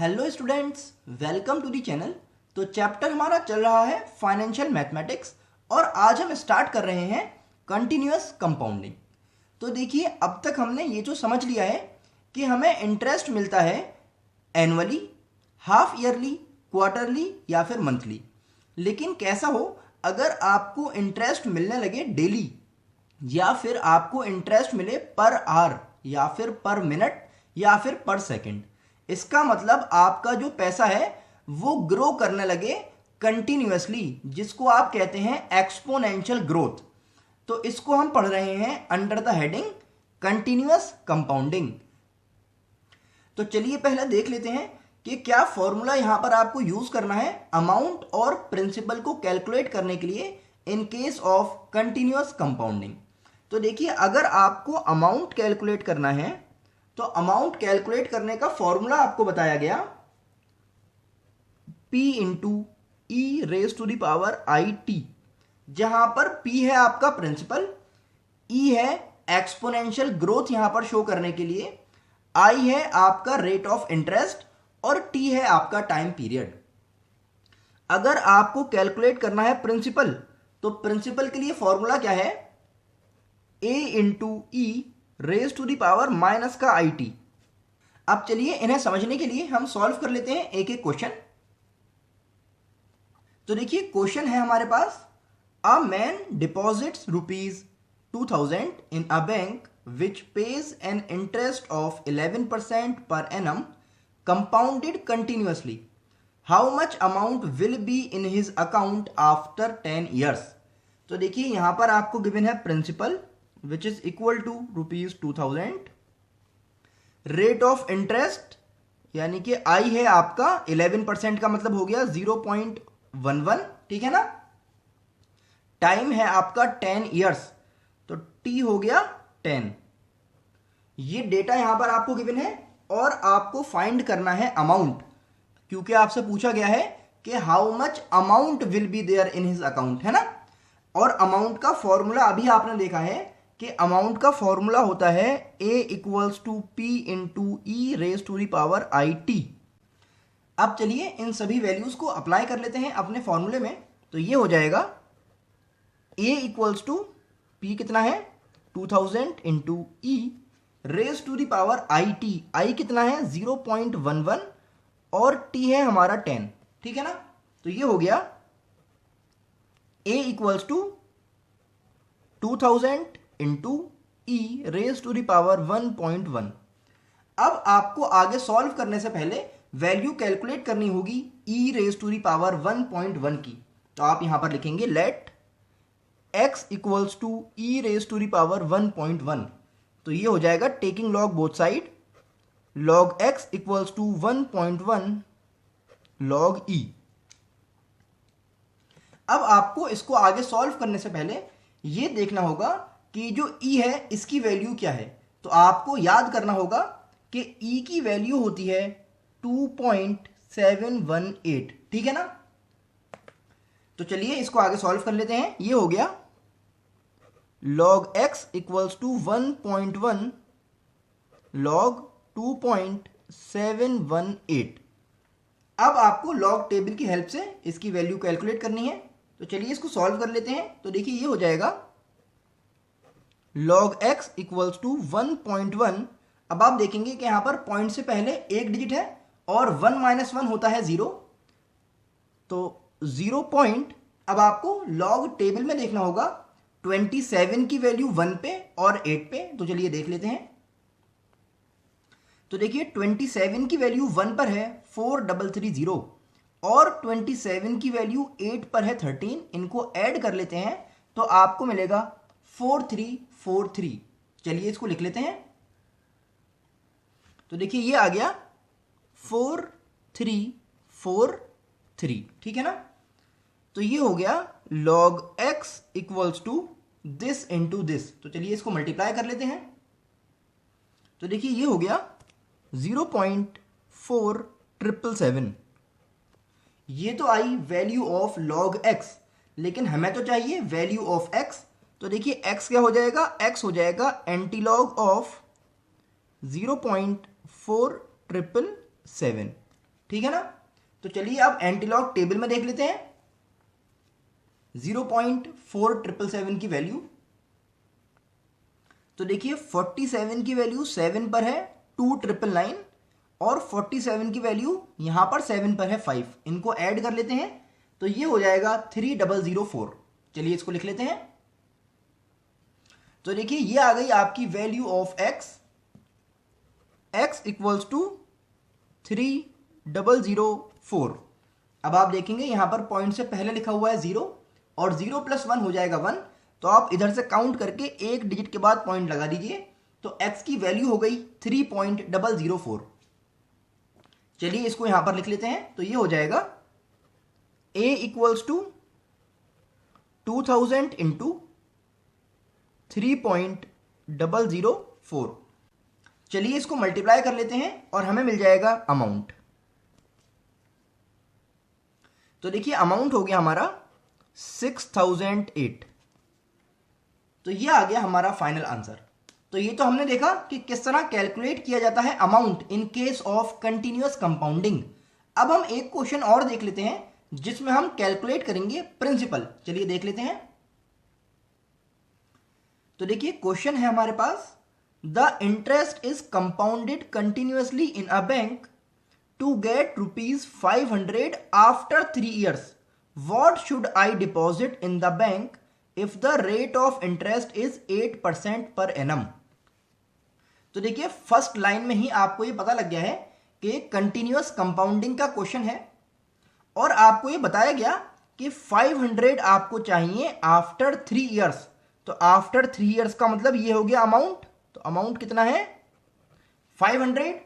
Hello students, welcome to the channel. तो chapter हमारा चल रहा है फाइनेंशियल मैथमेटिक्स और आज हम स्टार्ट कर रहे हैं कंटिन्यूअस कंपाउंडिंग। तो देखिए, अब तक हमने ये जो समझ लिया है कि हमें इंटरेस्ट मिलता है एनुअली, हाफ ईयरली, क्वार्टरली या फिर मंथली। लेकिन कैसा हो, अगर आपको इंटरेस्ट मिलने लगे डेली या फिर आपको इंटरेस्ट मिले पर आवर या फिर पर मिनट या फिर पर सेकंड, इसका मतलब आपका जो पैसा है वो ग्रो करने लगे कंटिन्यूअसली, जिसको आप कहते हैं एक्सपोनेंशियल ग्रोथ। तो इसको हम पढ़ रहे हैं under the heading continuous compounding. तो चलिए पहले देख लेते हैं कि क्या फॉर्मूला यहां पर आपको यूज करना है अमाउंट और प्रिंसिपल को कैलकुलेट करने के लिए इन केस ऑफ कंटिन्यूअस कंपाउंडिंग। तो देखिए, अगर आपको अमाउंट कैलकुलेट करना है तो अमाउंट कैलकुलेट करने का फॉर्मूला आपको बताया गया P into E raise to the power I T, जहां पर P है आपका प्रिंसिपल, E है एक्सपोनेंशियल ग्रोथ यहां पर शो करने के लिए, I है आपका रेट ऑफ इंटरेस्ट और T है आपका टाइम पीरियड। अगर आपको कैलकुलेट करना है प्रिंसिपल, तो प्रिंसिपल के लिए फॉर्मूला क्या है, A into E raise to the power minus का आई टी। अब चलिए इन्हें समझने के लिए हम सॉल्व कर लेते हैं एक एक क्वेश्चन। तो देखिए, क्वेश्चन है हमारे पास, a man deposits ₹2000 in a bank which pays an interest of 11% per annum compounded continuously, how much amount will be in his account after 10 years। तो देखिए, यहां पर आपको गिवन है principal which is equal to ₹2000, rate of interest यानी कि आई है आपका 11% का मतलब हो गया 0.11, ठीक है ना। टाइम है आपका 10 years, तो टी हो गया 10। ये डेटा यहां पर आपको गिवन है और आपको फाइंड करना है अमाउंट, क्योंकि आपसे पूछा गया है कि how much amount will be there in his account, है ना। और अमाउंट का फॉर्मूला अभी आपने देखा है कि अमाउंट का फॉर्मूला होता है A equals to P into E raise to the power I T. अब चलिए इन सभी वैल्यूज को अप्लाई कर लेते हैं अपने फॉर्मूले में। तो ये हो जाएगा A इक्वल्स टू P कितना है 2000 into E raise to the power I T, I कितना है 0.11 और T है हमारा 10, ठीक है ना। तो ये हो गया A equals to 2000 into E raise to the power 1.1। अब आपको आगे सॉल्व करने से पहले वैल्यू कैलकुलेट करनी होगी e raise to the power 1.1 की। तो आप यहां पर लिखेंगे let x equals to e raise to the power 1.1। तो ये हो जाएगा taking log both side, log x equals to 1.1 log e। अब आपको इसको आगे सॉल्व करने से पहले ये देखना होगा कि जो e है इसकी वैल्यू क्या है। तो आपको याद करना होगा कि e की वैल्यू होती है 2.718, ठीक है ना। तो चलिए इसको आगे सॉल्व कर लेते हैं। ये हो गया log x equals to 1.1 log 2.718। अब आपको log टेबल की हेल्प से इसकी वैल्यू कैलकुलेट करनी है। तो चलिए इसको सॉल्व कर लेते हैं। तो देखिए, ये हो जाएगा log x इक्वल्स टू 1.1। अब आप देखेंगे कि यहां पर पॉइंट से पहले एक डिजिट है और 1 - 1 होता है 0, तो 0 पॉइंट। अब आपको log टेबल में देखना होगा 27 की वैल्यू 1 पे और 8 पे। तो चलिए देख लेते हैं। तो देखिए, 27 की वैल्यू 1 पर है 4330 और 27 की वैल्यू 8 पर है 13। इनको ऐड कर लेते हैं तो आपको मिलेगा 4343। चलिए इसको लिख लेते हैं। तो देखिए, ये आ गया 4343, ठीक है ना। तो ये हो गया log x equals to this into this. तो चलिए इसको मल्टीप्लाई कर लेते हैं। तो देखिए, ये हो गया 0.4777। ये तो I value of log x, लेकिन हमें तो चाहिए वैल्यू ऑफ x। तो देखिए x क्या हो जाएगा, x हो जाएगा एंटीलॉग ऑफ 0.4777। ठीक है ना। तो चलिए अब एंटीलॉग टेबल में देख लेते हैं 0.4777 की वैल्यू। तो देखिए 47 की वैल्यू 7 पर है 2999 और 47 की वैल्यू यहां पर 7 पर है 5। इनको ऐड कर लेते हैं तो ये हो जाएगा 3004। चलिए इसको लिख लेते हैं। तो देखिए ये आ गई आपकी value of x equals to 3004। अब आप देखेंगे यहां पर पॉइंट से पहले लिखा हुआ है 0 और 0 + 1 हो जाएगा 1। तो आप इधर से काउंट करके एक डिजिट के बाद पॉइंट लगा दीजिए तो x की वैल्यू हो गई 3.004। चलिए इसको यहां पर लिख लेते हैं। तो ये हो जाएगा a इक्वल्स टू 2000 इंटू 3.004। चलिए इसको मल्टीप्लाई कर लेते हैं और हमें मिल जाएगा अमाउंट। तो देखिए अमाउंट हो गया हमारा 6008। तो ये आ गया हमारा फाइनल आंसर। तो ये तो हमने देखा कि किस तरह कैलकुलेट किया जाता है amount in case of continuous compounding. अब हम एक क्वेश्चन और देख लेते हैं जिसमें हम कैलकुलेट करेंगे प्रिंसिपल। चलिए देख लेते हैं। तो देखिए क्वेश्चन है हमारे पास, the interest is compounded continuously in a bank to get ₹500 after 3 years. What should I deposit in the bank if the rate of interest is 8% per annum? तो देखिए फर्स्ट लाइन में ही आपको ये पता लग गया है कि कंटिन्यूअस कंपाउंडिंग का क्वेश्चन है और आपको ये बताया गया कि 500 आपको चाहिए आफ्टर 3 years। तो आफ्टर 3 years का मतलब ये हो गया अमाउंट। तो अमाउंट कितना है 500।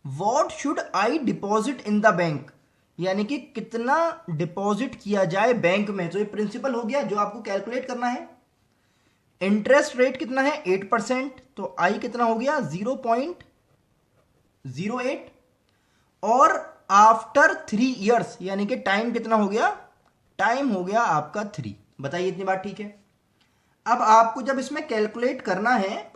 What should I deposit in the bank, यानी कि कितना डिपॉजिट किया जाए बैंक में। तो ये प्रिंसिपल हो गया जो आपको कैलकुलेट करना है। इंटरेस्ट रेट कितना है 8%, तो आई कितना हो गया 0.08 और आफ्टर 3 years यानी कि टाइम कितना हो गया, टाइम हो गया आपका 3। बताइए इतनी बात ठीक है। अब आपको जब इसमें कैलकुलेट करना है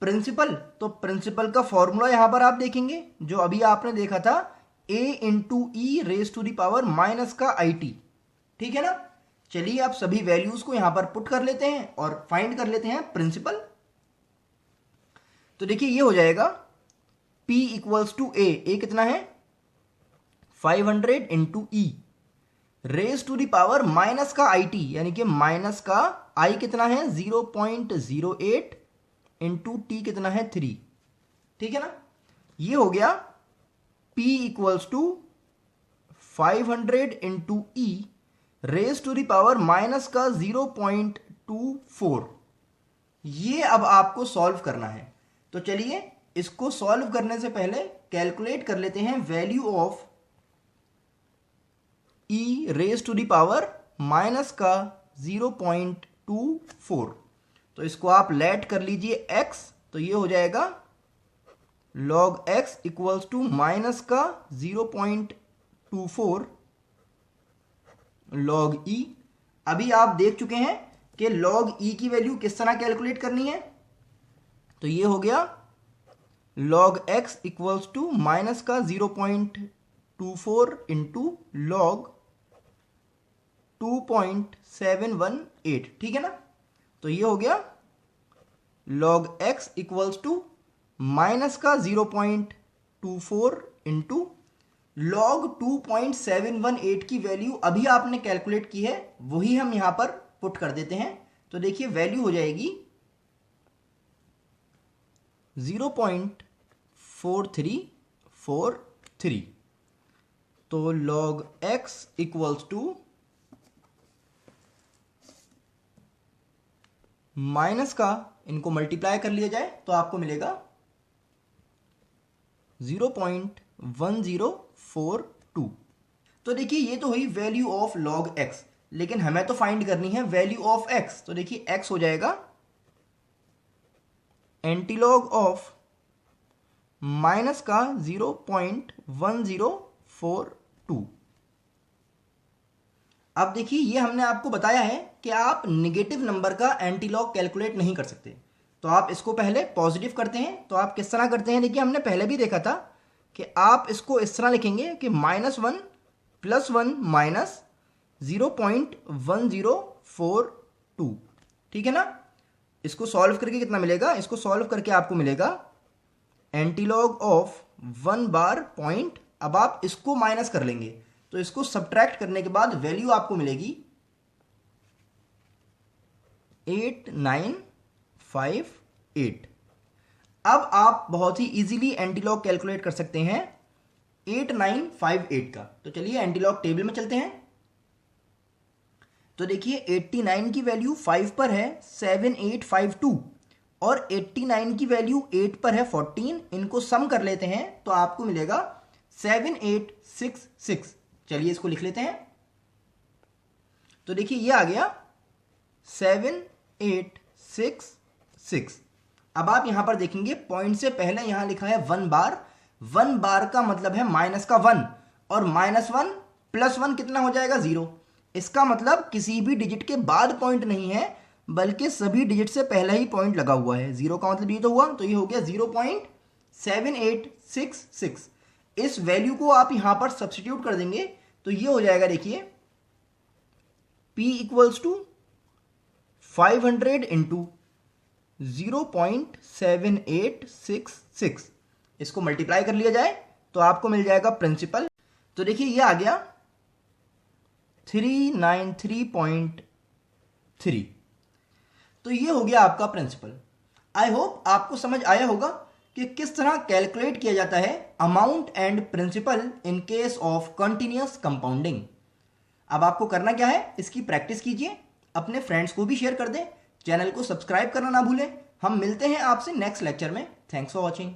प्रिंसिपल, तो प्रिंसिपल का फॉर्मूला यहां पर आप देखेंगे जो अभी आपने देखा था a into E raise to the power minus का IT। ठीक है ना। चलिए आप सभी वैल्यूज को यहां पर पुट कर लेते हैं और फाइंड कर लेते हैं प्रिंसिपल। तो देखिए ये हो जाएगा P इक्वल्स टू ए कितना है 500 into E raise to the power minus का IT, यानी कि माइनस का I कितना है 0.08 इंटू टी कितना है 3। ठीक है ना। ये हो गया P equals to 500 into E raise to the power minus का 0.24। ये अब आपको सॉल्व करना है। तो चलिए इसको सॉल्व करने से पहले कैलकुलेट कर लेते हैं value of e raise to the power minus का 0.24। तो इसको आप लेट कर लीजिए x। तो ये हो जाएगा log x equals to minus का 0.24 log e। अभी आप देख चुके हैं कि log e की वैल्यू किस तरह कैलकुलेट करनी है। तो ये हो गया log x equals to minus का 0.24 इंटू log 2.718। ठीक है ना। तो ये हो गया log x equals to minus का 0.24 इंटू log 2.718 की वैल्यू अभी आपने कैलकुलेट की है वही हम यहां पर पुट कर देते हैं। तो देखिए वैल्यू हो जाएगी 0.4343। तो log x equals to minus का इनको मल्टीप्लाई कर लिया जाए तो आपको मिलेगा 0.1042। तो देखिए ये तो हुई वैल्यू ऑफ log x, लेकिन हमें तो फाइंड करनी है वैल्यू ऑफ x। तो देखिए x हो जाएगा एंटीलॉग ऑफ माइनस का 0.1042। अब देखिए ये हमने आपको बताया है कि आप नेगेटिव नंबर का एंटीलॉग कैलकुलेट नहीं कर सकते। तो आप इसको पहले पॉजिटिव करते हैं। तो आप किस तरह करते हैं, देखिए हमने पहले भी देखा था कि आप इसको इस तरह लिखेंगे कि -1 + 1 माइनस 0.1042, ठीक है ना। इसको सॉल्व करके कितना मिलेगा, इसको सॉल्व करके आपको मिलेगा एंटीलॉग ऑफ 1 बार पॉइंट। अब आप इसको माइनस कर लेंगे तो इसको सब्ट्रैक्ट करने के बाद वैल्यू आपको मिलेगी 8958। अब आप बहुत ही इजीली एंटीलॉग कैलकुलेट कर सकते हैं 8958 का। तो चलिए एंटीलॉग टेबल में चलते हैं। तो देखिए 89 की वैल्यू 5 पर है 7852 और 89 की वैल्यू 8 पर है 14। इनको सम कर लेते हैं तो आपको मिलेगा 7866। चलिए इसको लिख लेते हैं। तो देखिए ये आ गया 7866। अब आप यहां पर देखेंगे पॉइंट से पहले यहां लिखा है 1 बार। 1 बार का मतलब है माइनस का 1 और -1 + 1 कितना हो जाएगा 0। इसका मतलब किसी भी डिजिट के बाद पॉइंट नहीं है बल्कि सभी डिजिट से पहला ही पॉइंट लगा हुआ है। 0 का मतलब ये तो हुआ, तो ये हो गया 0.7866। इस वैल्यू को आप यहां पर सब्स्टिट्यूट कर देंगे तो ये हो जाएगा, देखिए P = 500 × 0.7866। इसको मल्टीप्लाई कर लिया जाए तो आपको मिल जाएगा प्रिंसिपल। तो देखिए ये आ गया 393.3। तो ये हो गया आपका प्रिंसिपल। आई होप आपको समझ आया होगा कि किस तरह कैलकुलेट किया जाता है amount and principal in case of continuous compounding. अब आपको करना क्या है, इसकी प्रैक्टिस कीजिए, अपने फ्रेंड्स को भी शेयर कर दें, चैनल को सब्सक्राइब करना ना भूलें। हम मिलते हैं आपसे नेक्स्ट लेक्चर में। Thanks for watching.